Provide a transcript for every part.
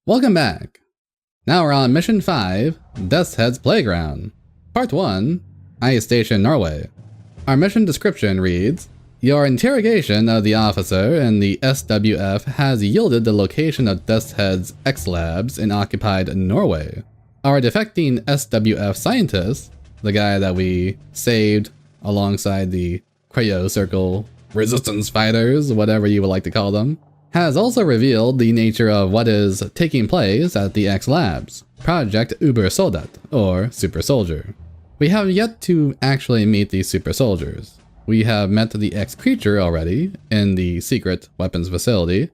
Welcome back! Now we're on Mission 5, Death's Head's Playground. Part 1, Ice Station, Norway. Our mission description reads, your interrogation of the officer in the SWF has yielded the location of Death's Head's X-Labs in occupied Norway. Our defecting SWF scientist, the guy that we saved alongside the Cryo Circle resistance fighters, whatever you would like to call them, has also revealed the nature of what is taking place at the X-Labs, Project Uber-Soldat, or Super Soldier. We have yet to actually meet these Super Soldiers. We have met the X-Creature already in the secret weapons facility,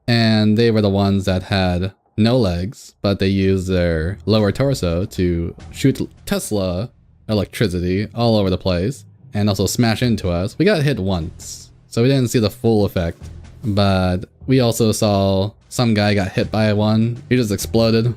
and they were the ones that had no legs, but they used their lower torso to shoot Tesla electricity all over the place, and also smash into us. We got hit once, so we didn't see the full effect, but we also saw some guy got hit by one. He just exploded.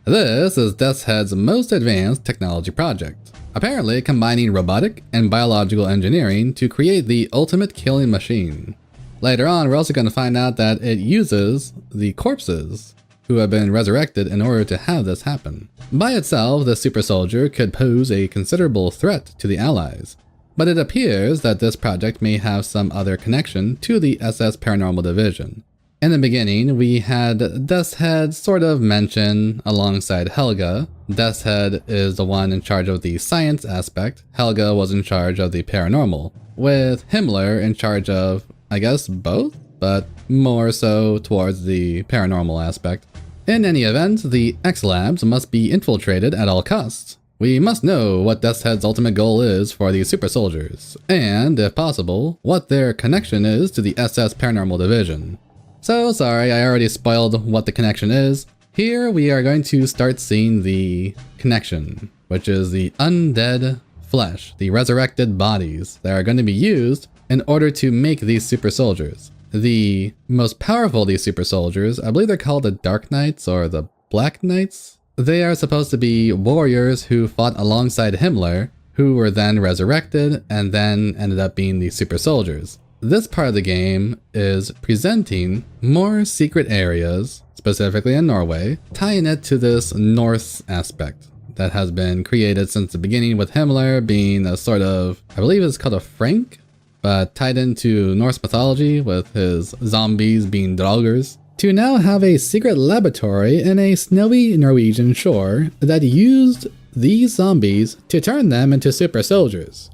This is Death's Head's most advanced technology project, apparently combining robotic and biological engineering to create the ultimate killing machine. Later on, we're also going to find out that it uses the corpses who have been resurrected in order to have this happen. By itself, the super soldier could pose a considerable threat to the Allies, but it appears that this project may have some other connection to the SS Paranormal Division. In the beginning, we had Death's Head sort of mention alongside Helga. Death's Head is the one in charge of the science aspect. Helga was in charge of the paranormal, with Himmler in charge of, I guess, both, but more so towards the paranormal aspect. In any event, the X-Labs must be infiltrated at all costs. We must know what Death's Head's ultimate goal is for the super soldiers, and, if possible, what their connection is to the SS Paranormal Division. So sorry, I already spoiled what the connection is. Here we are going to start seeing the connection, which is the undead flesh, the resurrected bodies that are going to be used in order to make these super soldiers. The most powerful of these super soldiers, I believe they're called the Dark Knights or the Black Knights. They are supposed to be warriors who fought alongside Himmler, who were then resurrected and then ended up being the super soldiers. This part of the game is presenting more secret areas, specifically in Norway, tying it to this Norse aspect that has been created since the beginning, with Himmler being a sort of, I believe it's called a Frank, but tied into Norse mythology with his zombies being draugrs, to now have a secret laboratory in a snowy Norwegian shore that used these zombies to turn them into super soldiers.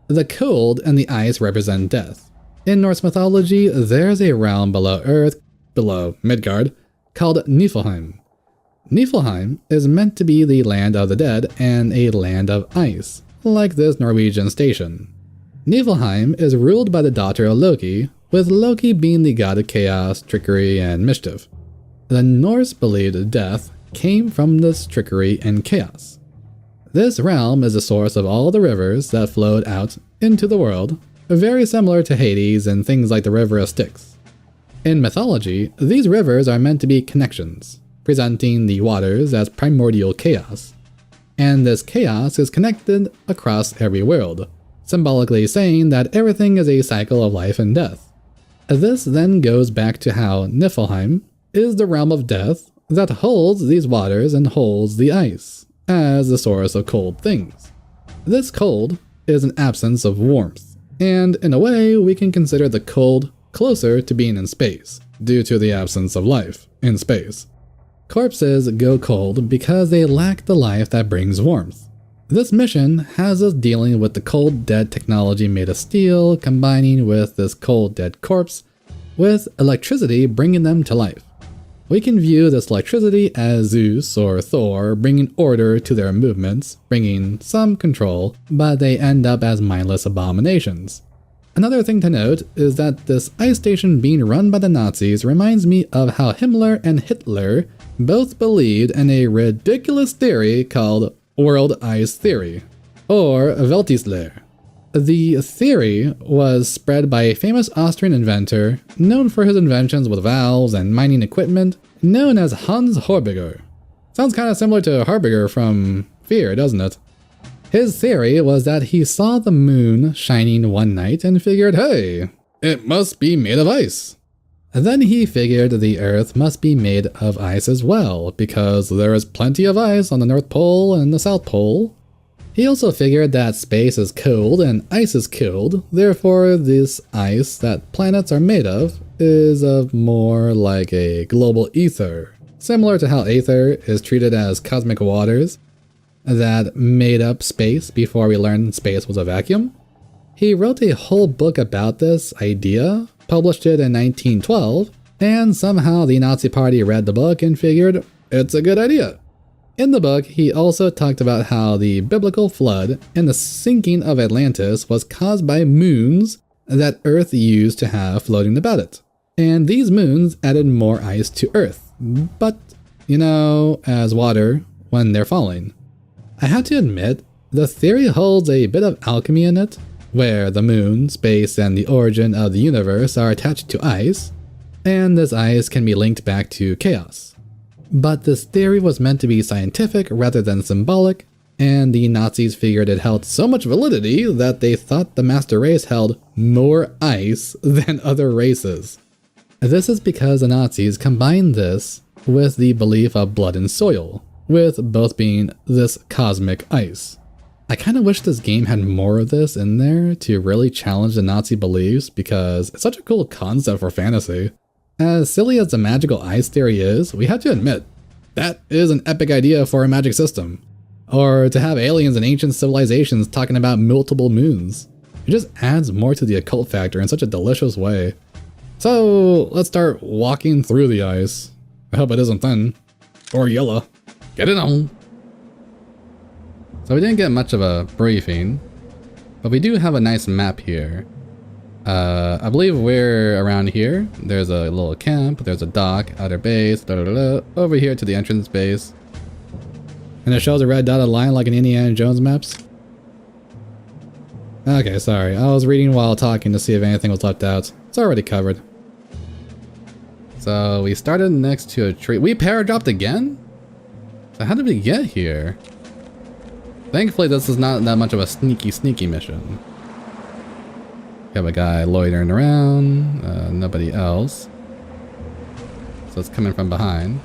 The cold and the ice represent death. In Norse mythology, there's a realm below Earth, below Midgard, called Niflheim. Niflheim is meant to be the land of the dead and a land of ice, like this Norwegian station. Niflheim is ruled by the daughter of Loki, with Loki being the god of chaos, trickery, and mischief. The Norse believed death came from this trickery and chaos. This realm is the source of all the rivers that flowed out into the world, very similar to Hades and things like the River of Styx. In mythology, these rivers are meant to be connections, presenting the waters as primordial chaos. And this chaos is connected across every world, symbolically saying that everything is a cycle of life and death. This then goes back to how Niflheim is the realm of death that holds these waters and holds the ice as the source of cold things. This cold is an absence of warmth. And in a way, we can consider the cold closer to being in space, due to the absence of life in space. Corpses go cold because they lack the life that brings warmth. This mission has us dealing with the cold dead technology made of steel, combining with this cold dead corpse, with electricity bringing them to life. We can view this electricity as Zeus or Thor bringing order to their movements, bringing some control, but they end up as mindless abominations. Another thing to note is that this ice station being run by the Nazis reminds me of how Himmler and Hitler both believed in a ridiculous theory called World Ice Theory, or Weltислehre. The theory was spread by a famous Austrian inventor known for his inventions with valves and mining equipment, known as Hans Horbiger. Sounds kind of similar to Harbinger from Fear, doesn't it? His theory was that he saw the moon shining one night and figured, hey, it must be made of ice. And then he figured the Earth must be made of ice as well, because there is plenty of ice on the North Pole and the South Pole. He also figured that space is cold and ice is cold, therefore this ice that planets are made of is of more like a global ether, similar to how aether is treated as cosmic waters that made up space before we learned space was a vacuum. He wrote a whole book about this idea, published it in 1912, and somehow the Nazi Party read the book and figured it's a good idea. In the book, he also talked about how the biblical flood and the sinking of Atlantis was caused by moons that Earth used to have floating about it. And these moons added more ice to Earth, but, you know, as water when they're falling. I have to admit, the theory holds a bit of alchemy in it, where the moon, space, and the origin of the universe are attached to ice, and this ice can be linked back to chaos. But this theory was meant to be scientific rather than symbolic, and the Nazis figured it held so much validity that they thought the master race held more ice than other races. This is because the Nazis combined this with the belief of blood and soil, with both being this cosmic ice. I kind of wish this game had more of this in there to really challenge the Nazi beliefs, because it's such a cool concept for fantasy. As silly as the magical ice theory is, we have to admit, that is an epic idea for a magic system. Or to have aliens and ancient civilizations talking about multiple moons. It just adds more to the occult factor in such a delicious way. So let's start walking through the ice. I hope it isn't thin. Or yellow. Get it on! So we didn't get much of a briefing, but we do have a nice map here. I believe we're around here. There's a little camp, there's a dock, outer base, over here to the entrance base. And it shows a red dotted line like in Indiana Jones maps. Okay, sorry. I was reading while talking to see if anything was left out. It's already covered. So we started next to a tree. We paradropped again? So how did we get here? Thankfully this is not that much of a sneaky mission. We have a guy loitering around, nobody else. So it's coming from behind.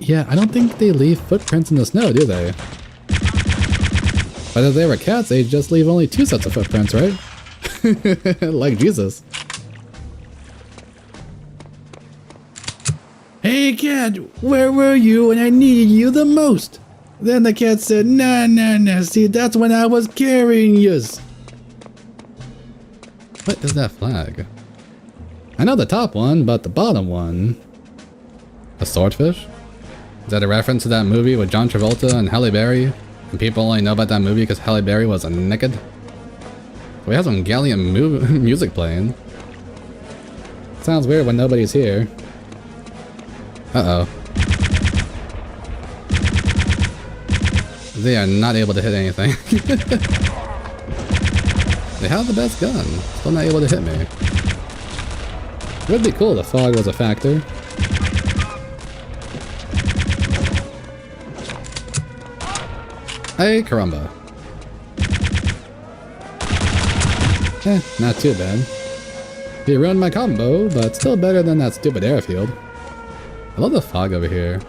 Yeah, I don't think they leave footprints in the snow, do they? But if they were cats, they'd just leave only 2 sets of footprints, right? Like Jesus. Hey cat, where were you when I needed you the most? Then the cat said, nah, see, that's when I was carrying yous. What is that flag? I know the top one, but the bottom one. A swordfish? Is that a reference to that movie with John Travolta and Halle Berry? And people only know about that movie because Halle Berry was naked? We have some gallant music playing. Sounds weird when nobody's here. Uh-oh. They are not able to hit anything. They have the best gun. Still not able to hit me. It would be cool if fog was a factor. Hey, caramba. Not too bad. He ruined my combo, but still better than that stupid airfield. I love the fog over here.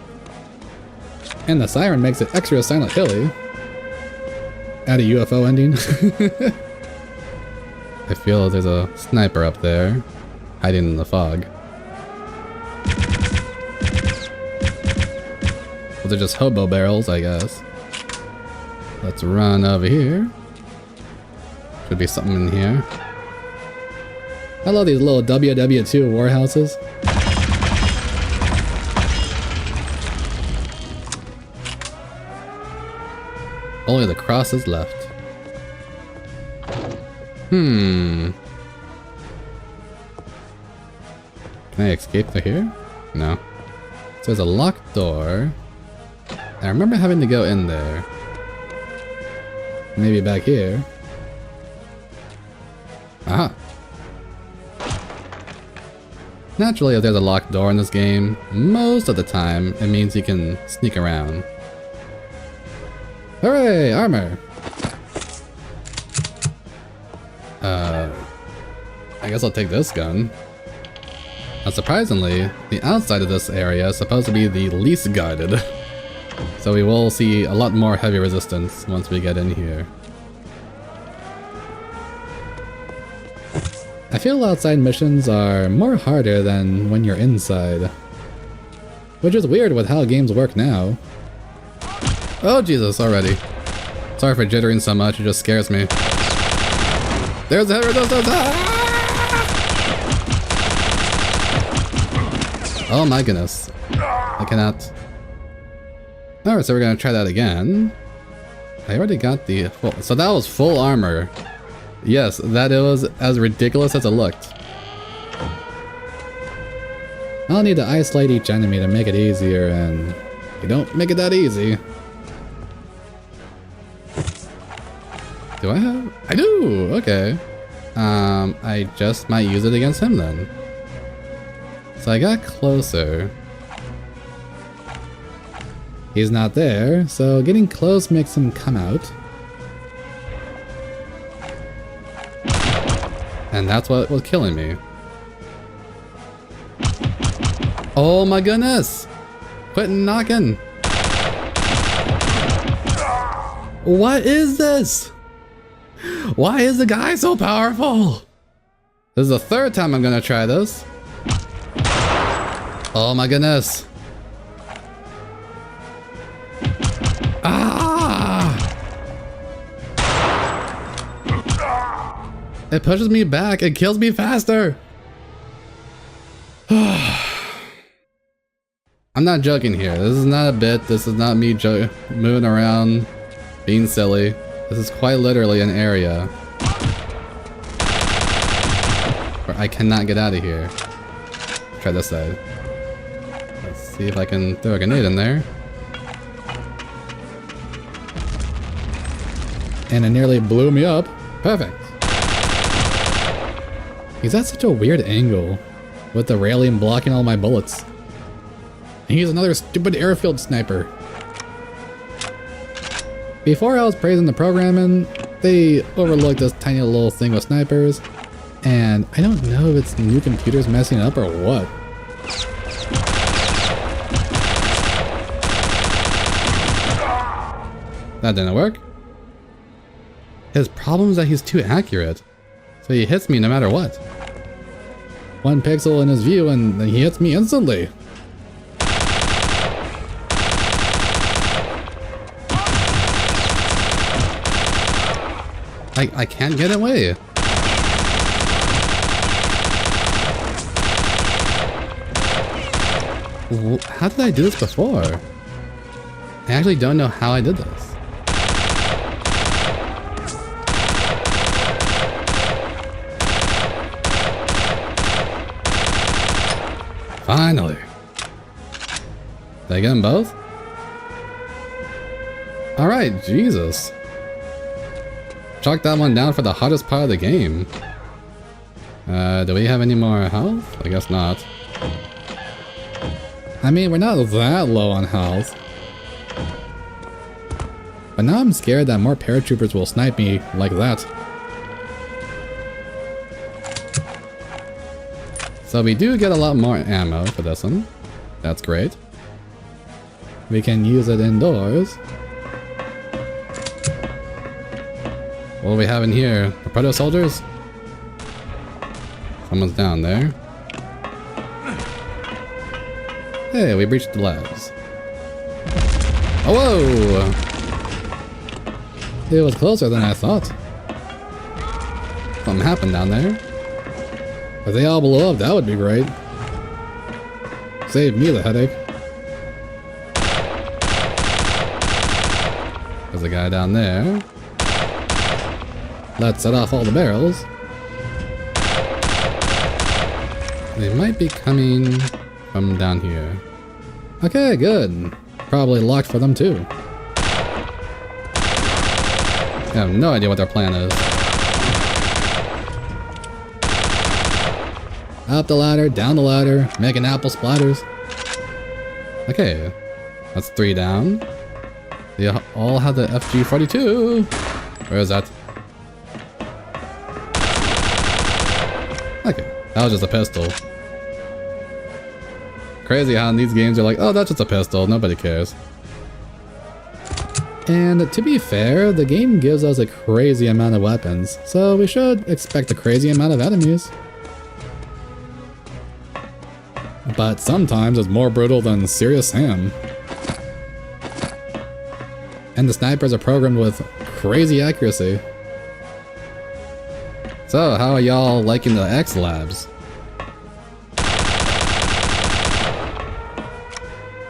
And the siren makes it extra Silent Hilly. Add a UFO ending. I feel there's a sniper up there, hiding in the fog. Well, they're just hobo barrels, I guess. Let's run over here. Should be something in here. I love these little WW2 warehouses. Only the cross is left. Can I escape through here? No. So there's a locked door. I remember having to go in there. Maybe back here. Aha. Naturally, if there's a locked door in this game, most of the time, it means you can sneak around. Hooray! Armor! I guess I'll take this gun. Now surprisingly, the outside of this area is supposed to be the least guarded. So we will see a lot more heavy resistance once we get in here. I feel outside missions are more harder than when you're inside. Which is weird with how games work now. Oh Jesus, already. Sorry for jittering so much, it just scares me. There's the heavy resistance! Oh my goodness. I cannot. Alright, so we're gonna try that again. I already got the full, so that was full armor. Yes, that was as ridiculous as it looked. I'll need to isolate each enemy to make it easier, and you don't make it that easy. Do I have? I do! Okay. I just might use it against him then. So I got closer. He's not there, so getting close makes him come out. And that's what was killing me. Oh my goodness! Quit knocking! What is this? Why is the guy so powerful? This is the third time I'm gonna try this. Oh my goodness. Ah! It pushes me back. It kills me faster. I'm not joking here. This is not a bit. This is not me moving around, being silly. This is quite literally an area where I cannot get out of here. Try this side. Let's see if I can throw a grenade in there. And it nearly blew me up. Perfect. He's at such a weird angle with the railing blocking all my bullets. And he's another stupid airfield sniper. Before I was praising the programming, they overlooked this tiny little thing with snipers, and I don't know if it's new computers messing up or what. That didn't work. His problem is that he's too accurate, so he hits me no matter what. One pixel in his view and he hits me instantly. I can't get away. How did I do this before? I actually don't know how I did this. Finally. Did I get them both? Alright, Jesus. Chalk that one down for the hardest part of the game. Do we have any more health? I guess not. I mean, we're not that low on health. But now I'm scared that more paratroopers will snipe me like that. So we do get a lot more ammo for this one. That's great. We can use it indoors. What do we have in here? The proto soldiers? Someone's down there. Hey, we breached the labs. Oh, whoa! It was closer than I thought. Something happened down there. If they all blow up, that would be great. Save me the headache. There's a guy down there. Let's set off all the barrels. They might be coming from down here. Okay, good. Probably locked for them too. I have no idea what their plan is. Up the ladder, down the ladder, making apple splatters. Okay, that's 3 down. They all have the FG-42. Where is that? That was just a pistol. Crazy how in these games you're like, oh, that's just a pistol, nobody cares. And to be fair, the game gives us a crazy amount of weapons, so we should expect a crazy amount of enemies. But sometimes it's more brutal than Serious Sam. And the snipers are programmed with crazy accuracy. So, how are y'all liking the X Labs?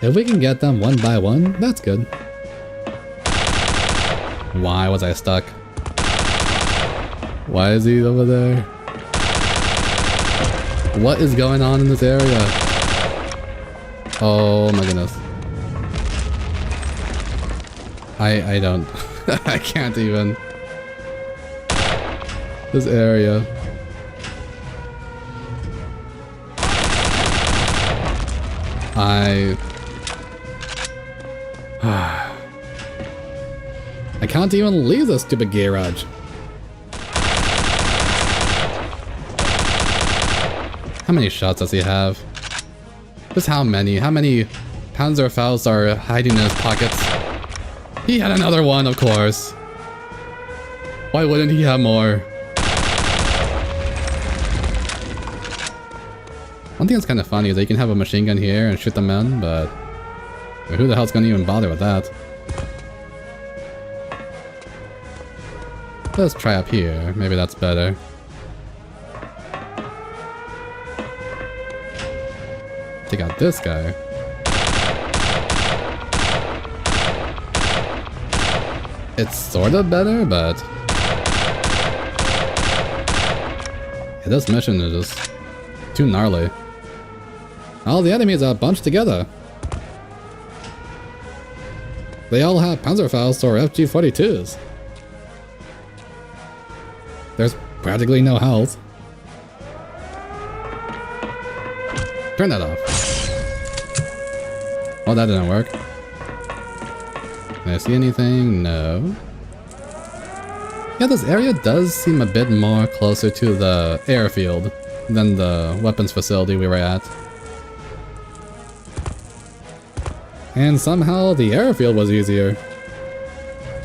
If we can get them one by one, that's good. Why was I stuck? Why is he over there? What is going on in this area? Oh my goodness. I don't... I can't even... This area. I can't even leave this stupid garage. How many shots does he have? Just how many? How many Panzerfaust are hiding in his pockets? He had another one, of course. Why wouldn't he have more? One thing that's kind of funny is that you can have a machine gun here and shoot them in, but who the hell's gonna even bother with that? Let's try up here. Maybe that's better. Take out this guy. It's sort of better, but... yeah, this mission is just too gnarly. All the enemies are bunched together. They all have Panzerfaust or FG-42s. There's practically no health. Turn that off. Oh, that didn't work. Can I see anything? No. Yeah, this area does seem a bit more closer to the airfield than the weapons facility we were at. And somehow the airfield was easier.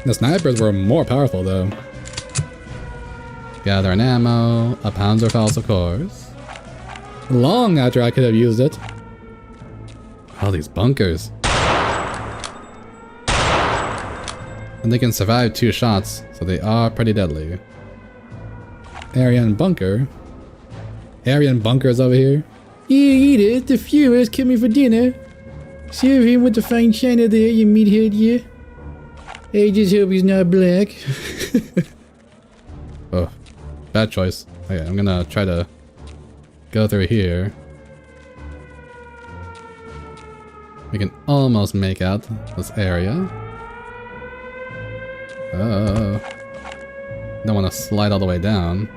The snipers were more powerful though. Gather an ammo, a Panzerfaust of course. Long after I could have used it. All these bunkers. And they can survive 2 shots, so they are pretty deadly. Area and bunker. Area and bunkers over here. Yeah, eat it. The Fuhrer's coming for dinner. Serve him with the fine china there, you meathead, yeah. I just hope he's not black. Oh, bad choice. Okay, I'm gonna try to go through here. We can almost make out this area. Oh. Don't want to slide all the way down.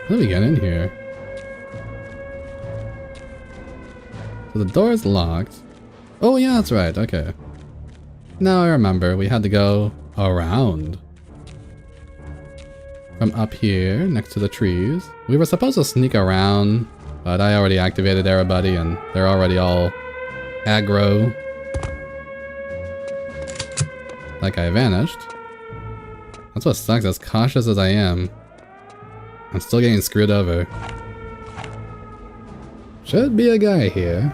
How do we get in here? So the door is locked. Oh yeah, that's right, okay. Now I remember, we had to go around. From up here, next to the trees. We were supposed to sneak around, but I already activated everybody and they're already all aggro. Like I vanished. That's what sucks, as cautious as I am. I'm still getting screwed over. Should be a guy here.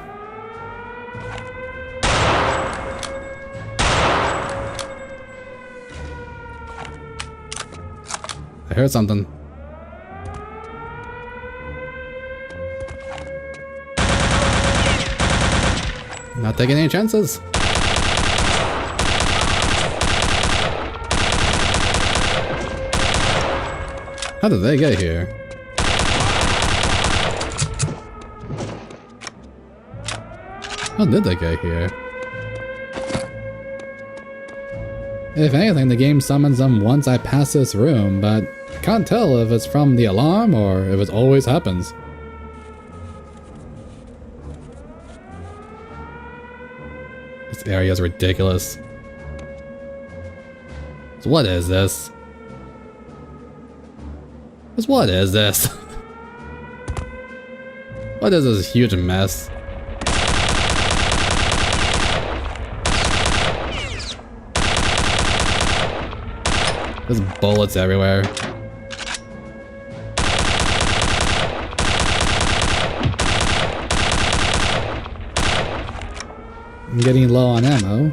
I heard something. Not taking any chances. How did they get here? How did they get here? If anything, the game summons them once I pass this room, but I can't tell if it's from the alarm or if it always happens. This area is ridiculous. So what is this? Just what is this? What is this huge mess? There's bullets everywhere. I'm getting low on ammo.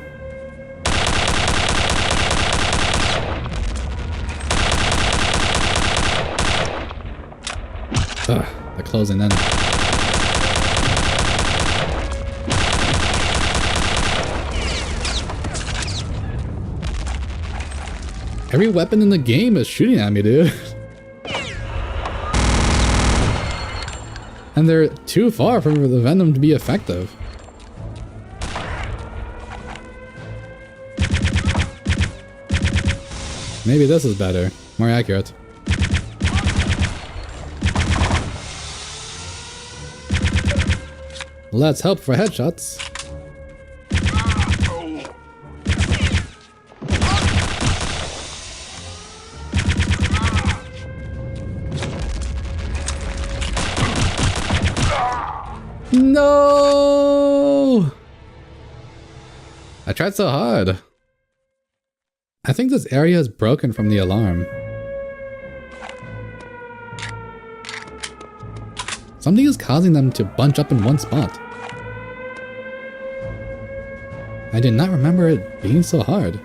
Ugh, they're closing in. Every weapon in the game is shooting at me, dude. And they're too far for the venom to be effective. Maybe this is better, more accurate. Let's hope for headshots. No! I tried so hard. I think this area is broken from the alarm. Something is causing them to bunch up in one spot. I did not remember it being so hard.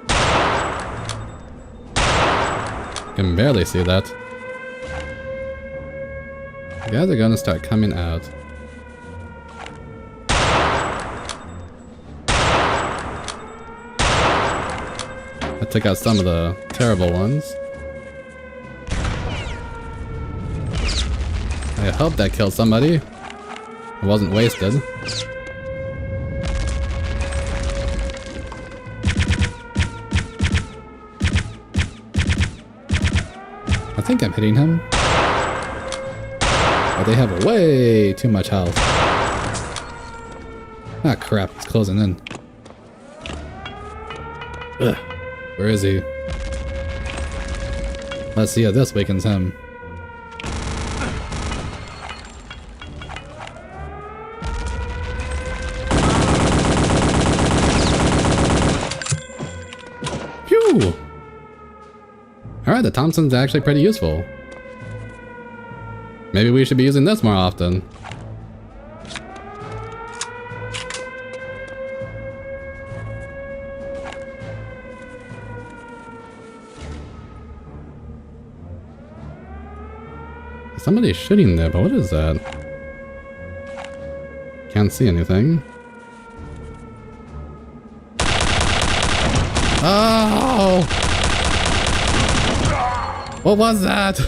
I can barely see that. The guys are gonna start coming out. I took out some of the terrible ones. I hope that killed somebody. It wasn't wasted. I think I'm hitting him. But they have way too much health. Ah crap, it's closing in. Ugh. Where is he? Let's see if this wakens him. Phew! Alright, the Thompson's actually pretty useful. Maybe we should be using this more often. Somebody's shooting there, but what is that? Can't see anything. Oh! What was that?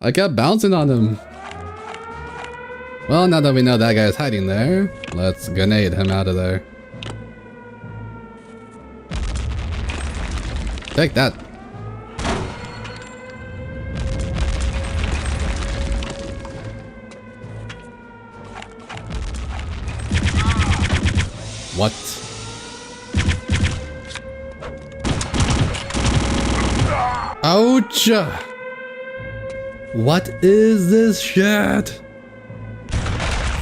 I kept bouncing on him. Well, now that we know that guy's hiding there, let's grenade him out of there. Take that. What? Ouch! What is this shit?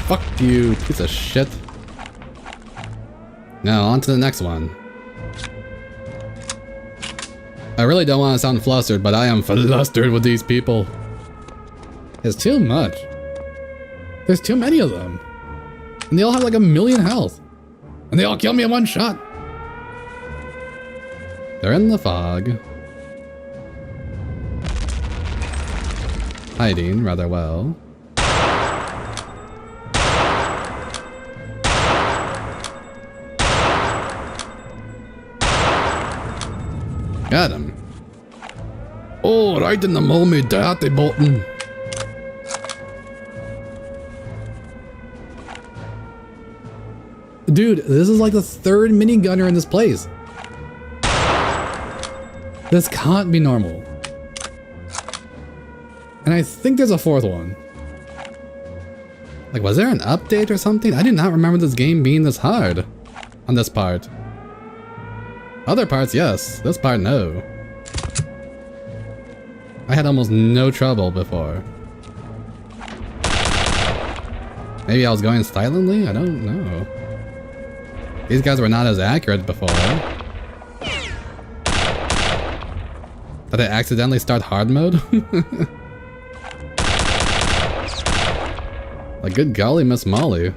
Fuck you, piece of shit. Now, on to the next one. I really don't want to sound flustered, but I am flustered with these people. It's too much. There's too many of them. And they all have like 1,000,000 health. And they all kill me in one shot. They're in the fog. Hiding rather well. Got him. Oh, right in the mommy dirty button. Dude, this is like the 3rd minigunner in this place. This can't be normal. And I think there's a 4th one. Like, was there an update or something? I did not remember this game being this hard on this part. Other parts, yes. This part, no. I had almost no trouble before. Maybe I was going silently? I don't know. These guys were not as accurate before. Did I accidentally start hard mode? Like, good golly, Miss Molly.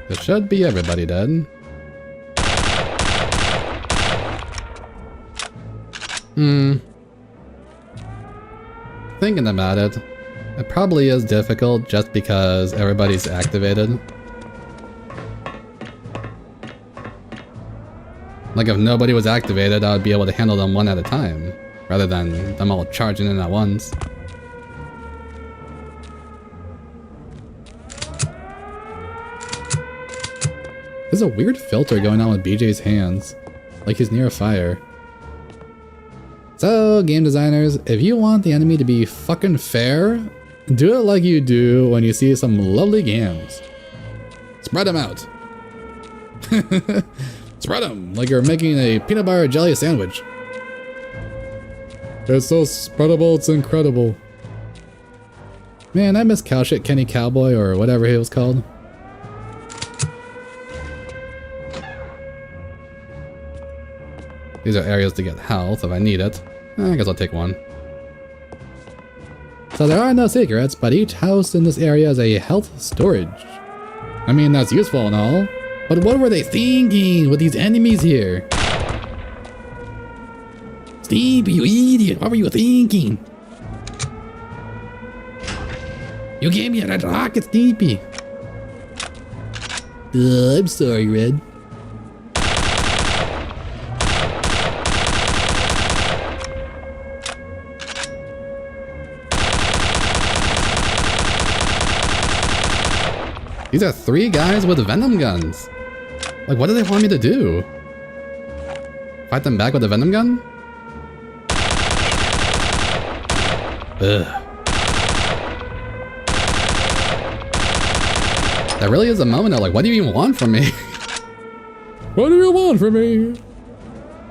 It should be everybody dead. Thinking about it, it probably is difficult just because everybody's activated. Like if nobody was activated, I would be able to handle them one at a time, rather than them all charging in at once. There's a weird filter going on with BJ's hands, like he's near a fire. So, game designers, if you want the enemy to be fucking fair, do it like you do when you see some lovely games. Spread them out. Spread them like you're making a peanut butter jelly sandwich. It's so spreadable, it's incredible. Man, I miss cow shit Kenny Cowboy or whatever he was called. These are areas to get health if I need it. I guess I'll take one. So there are no secrets, but each house in this area is a health storage. I mean, that's useful and all, but what were they thinking with these enemies here? Steve, you idiot, what were you thinking? You gave me a red rocket, Stevie. I'm sorry, Red. These are 3 guys with venom guns. Like, what do they want me to do? Fight them back with a venom gun? Ugh. That really is a moment of like, what do you even want from me? What do you want from me?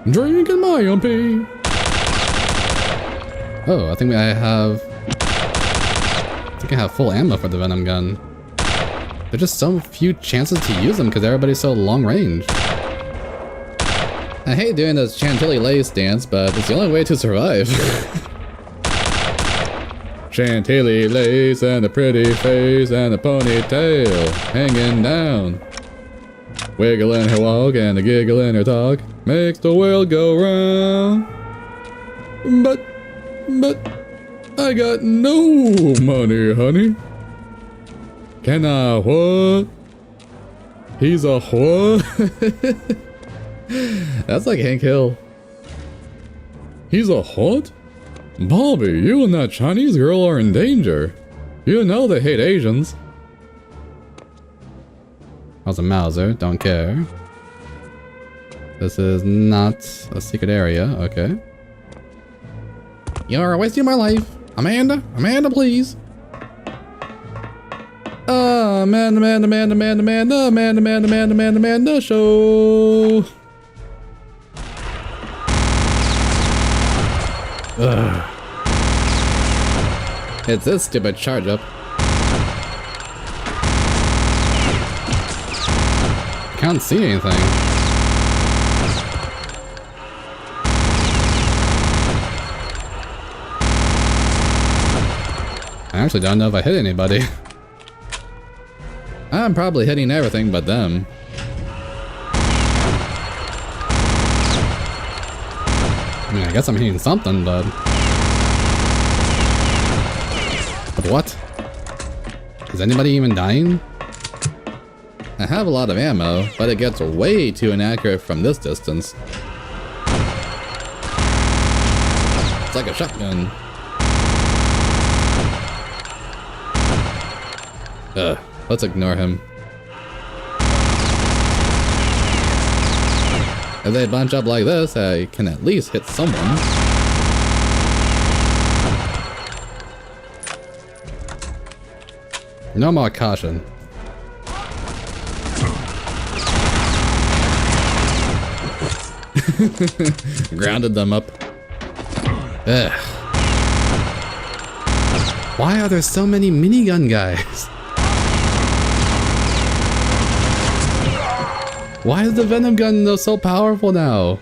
Drinking my own pee. Oh, I think I have full ammo for the venom gun. There's just so few chances to use them because everybody's so long range. I hate doing this Chantilly Lace dance, but it's the only way to survive. Chantilly lace and a pretty face and a ponytail hanging down. Wiggle in her walk and a giggle in her talk makes the world go round. But I got no money, honey. Can I what? He's a what? That's like Hank Hill. He's a what? Bobby, you and that Chinese girl are in danger. You know they hate Asians. That was a Mauser, don't care. This is not a secret area, okay. You're wasting my life. Amanda, please. Amanda show. Ugh. It's this stupid charge up. Can't see anything. I actually don't know if I hit anybody. I'm probably hitting everything but them. I mean, I guess I'm hitting something, but... But what? Is anybody even dying? I have a lot of ammo, but it gets way too inaccurate from this distance. It's like a shotgun. Ugh, let's ignore him. If they bunch up like this, I can at least hit someone. No more caution. Grounded them up. Ugh. Why are there so many minigun guys? Why is the venom gun though so powerful now?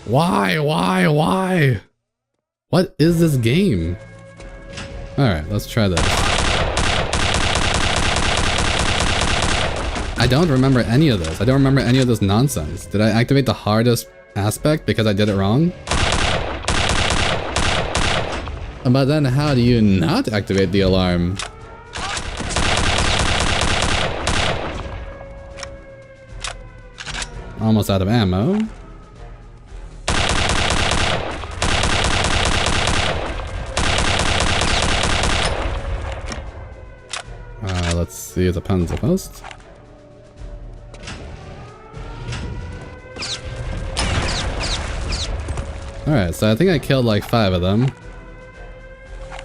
Why? What is this game? Alright, let's try this. I don't remember any of this. I don't remember any of this nonsense. Did I activate the hardest aspect because I did it wrong? But then how do you not activate the alarm? Almost out of ammo. Let's see the pen's post. Alright, so I think I killed like 5 of them.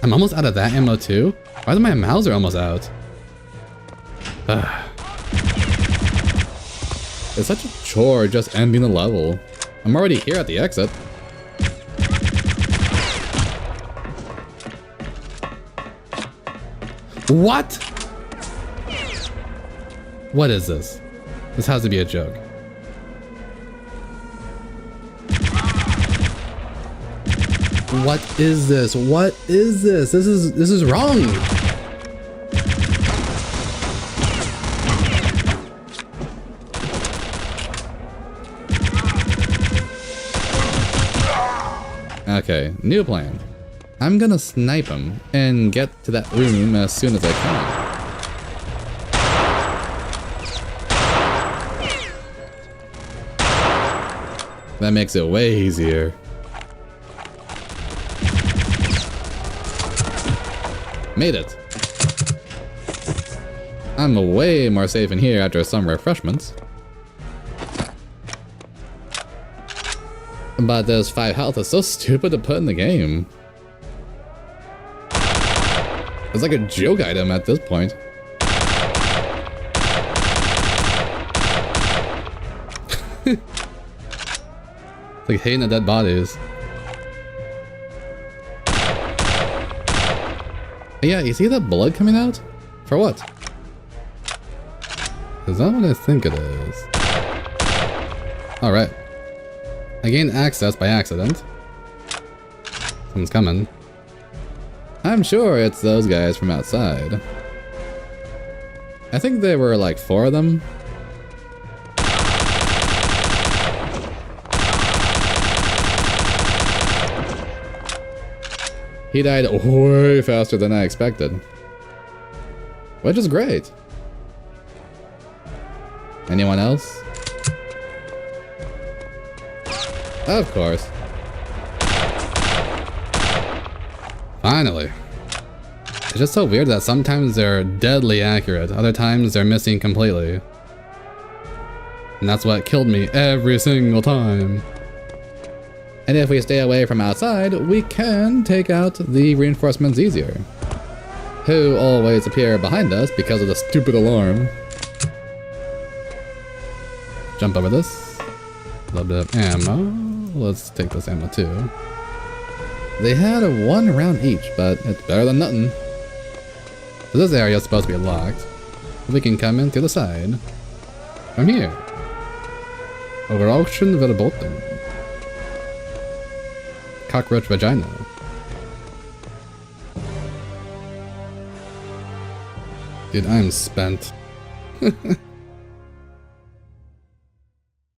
I'm almost out of that ammo too? Why is my Mauser almost out? It's such a chore just ending the level. I'm already here at the exit. What? What is this? This has to be a joke. What is this? What is this? This is wrong. Okay, new plan. I'm gonna snipe him and get to that room as soon as I can. That makes it way easier. Made it. I'm way more safe in here after some refreshments. But those 5 health is so stupid to put in the game. It's like a joke item at this point. It's like hating the dead bodies. Yeah, you see that blood coming out? For what? Is that what I think it is? Alright. I gained access by accident. Someone's coming. I'm sure it's those guys from outside. I think there were like 4 of them. He died way faster than I expected. Which is great. Anyone else? Of course. Finally. It's just so weird that sometimes they're deadly accurate, other times they're missing completely. And that's what killed me every single time. And if we stay away from outside, we can take out the reinforcements easier. Who always appear behind us because of the stupid alarm. Jump over this. A little bit of ammo. Let's take this ammo too. They had a 1 round each, but it's better than nothing. So this area is supposed to be locked. We can come in through the side. From here. Over auction verboten. Cockroach vagina. Dude, I'm spent.